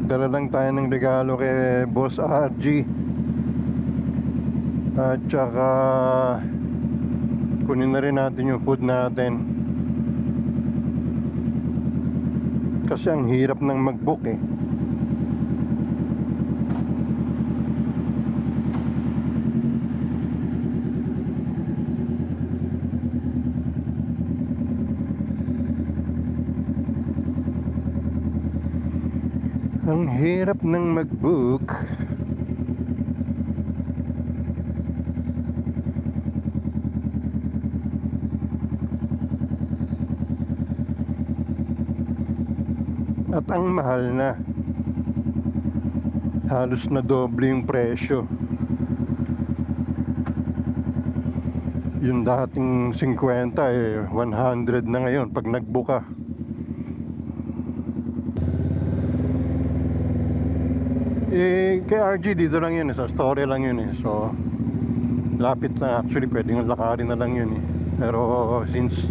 dala lang tayo ng regalo kay Boss RG. At saka kunin na rin natin yung food natin, kasi ang hirap ng mag-book eh. Ang hirap ng mag-book. At ang mahal na. Halos na doble yung presyo. Yung dating 50 eh 100 na ngayon pag nag-book ka. Eh, kay RG dito lang yun eh, sa story lang yun eh. So lapit na, actually pwedeng lakarin na lang yun eh. Pero since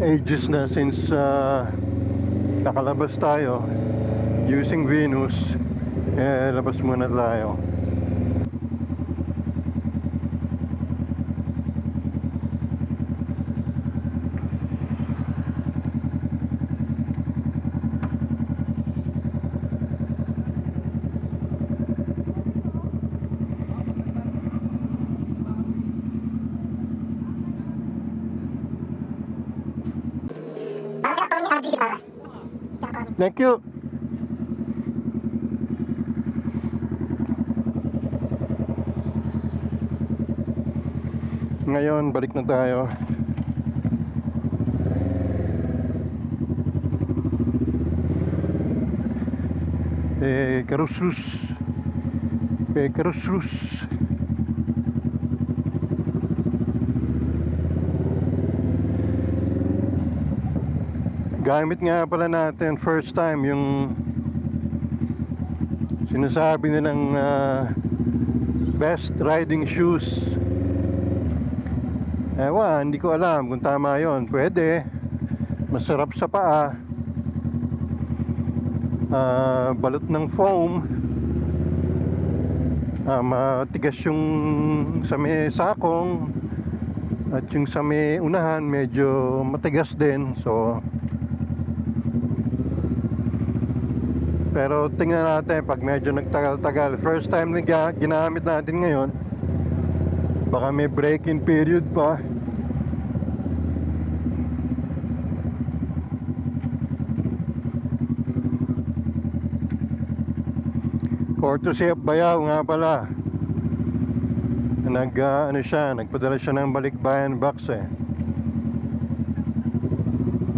ages na, since nakalabas tayo using Venus, eh labas muna tayo. Thank you. Ngayon, balik na tayo. Karusrus. Karusrus. Gamit nga pala natin first time yung sinasabi nilang best riding shoes. Ewan, hindi ko alam kung tama yon. Pwede. Masarap sa paa. Balot ng foam. Matigas yung sa may sakong. At yung sa may unahan medyo matigas din. So pero tingnan natin pag medyo nagtagal-tagal. First time na ginamit natin ngayon, baka may break-in period pa. Courtesy of Bayaw nga pala. Nagpadala siya ng balikbayan box eh.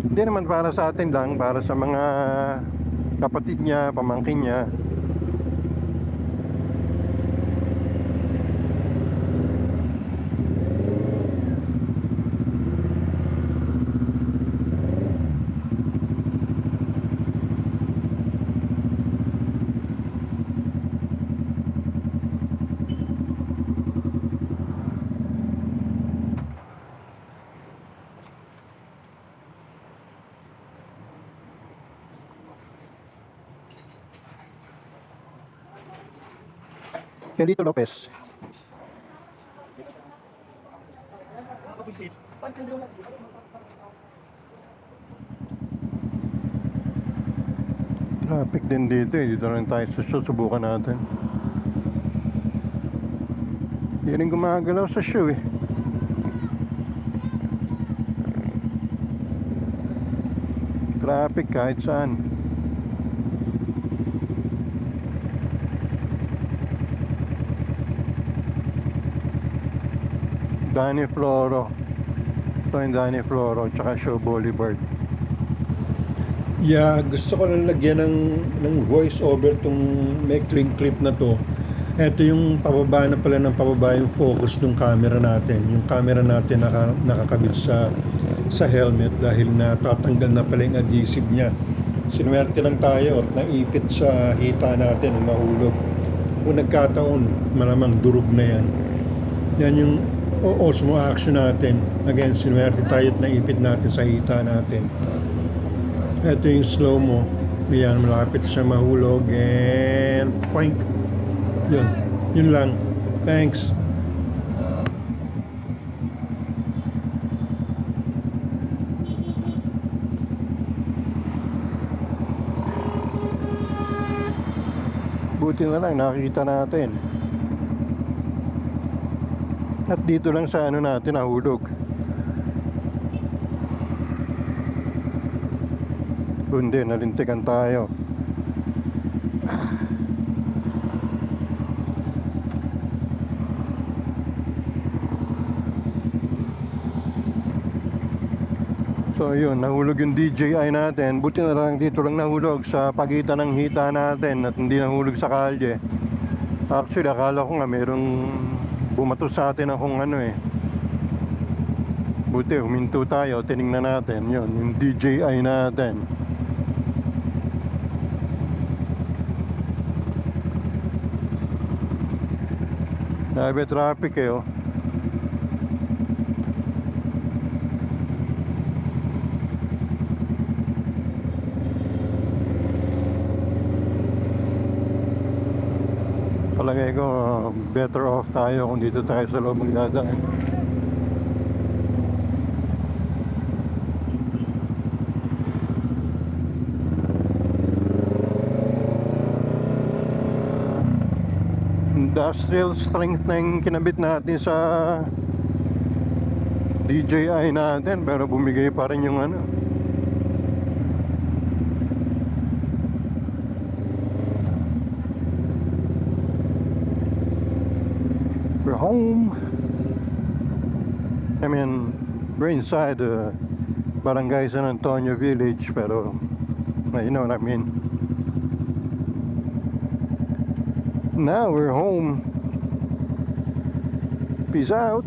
Hindi naman para sa atin lang, para sa mga kapatid niya, pamangkin niya. Kelito Lopez. Traffic din dito eh. Dito rin tayo sa show. Subukan natin. Hindi rin gumagalaw sa show eh. Traffic kahit saan. Danny Floro. Ito yung Danny Floro tsaka Show Boulevard. Yeah, gusto ko lang lagyan ng voice over tong maikling clip na to. Ito yung pababa na pala ng pababa yung focus ng camera natin. Yung camera natin nakakabit sa helmet dahil natatanggal na pala yung adhesive niya. Sinuwerte lang tayo at naipit sa hita natin, nahulog. Kung nagkataon, malamang durog na yan. Yan yung Osmo action natin. Again, sinuwerte tayo at naipit natin sa hita natin. Ito yung slow mo. Ayan, malapit siya mahulog. And poink. Yun. Yun lang. Thanks. Buti na lang nakita natin. At dito lang sa ano natin nahulog. Kundi nalintikan tayo. So yun, nahulog yung DJI natin. Buti na lang dito lang nahulog sa pagitan ng hita natin at hindi nahulog sa kalye. Actually, akala ko nga merong bumato sa atin akong ano eh. Buti, huminto tayo. Tinignan natin. Yun, yung DJI natin. Grabe traffic eh oh. Palagay ko better off tayo kung dito tayo sa loob magdadaan. Industrial strength na yung kinabit natin sa DJI natin pero bumigay pa rin yung ano. We're home. I mean, we're inside Barangay San Antonio Village pero you know what I mean. Now we're home. Peace out.